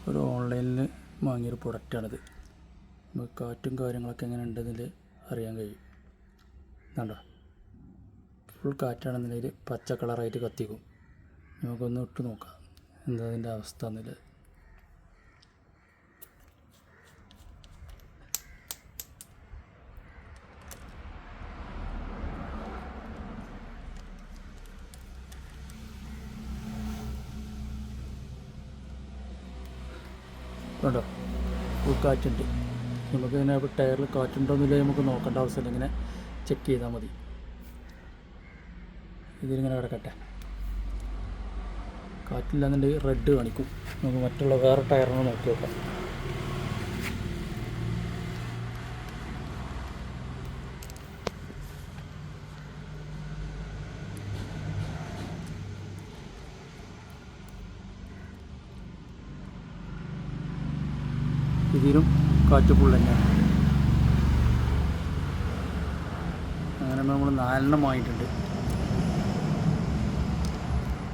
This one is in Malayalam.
ഒരു ഓൺലൈനിൽ വാങ്ങിയൊരു പ്രൊഡക്റ്റാണിത്. നമുക്ക് കാറ്റും കാര്യങ്ങളൊക്കെ എങ്ങനെ ഉണ്ടെന്നതിൽ അറിയാൻ കഴിയും. കണ്ടോ, ഫുൾ കാറ്റാണെന്നുണ്ടെങ്കിൽ പച്ച കളറായിട്ട് കത്തിക്കും. നമുക്കൊന്ന് ഇട്ട് നോക്കാം എന്താ അതിൻ്റെ അവസ്ഥ എന്നുള്ളത്. കണ്ടോ, ഫുൾ കാറ്റുണ്ട്. നമുക്ക് ഇങ്ങനെ ടയറിൽ കാറ്റുണ്ടോയെന്നില്ല നമുക്ക് നോക്കേണ്ട ആവശ്യമില്ല, ഇങ്ങനെ ചെക്ക് ചെയ്താൽ മതി. ഇതിലിങ്ങനെ കിടക്കട്ടെ. കാറ്റില്ലാന്നുണ്ടെങ്കിൽ റെഡ് കാണിക്കും. നമുക്ക് മറ്റുള്ള വേറെ ടയറിനെ നോക്കി നോക്കാം. ഇതിലും കാറ്റ് ഫുൾ തന്നെയാണ്. അങ്ങനെ നമ്മൾ 4 വാങ്ങിയിട്ടുണ്ട്.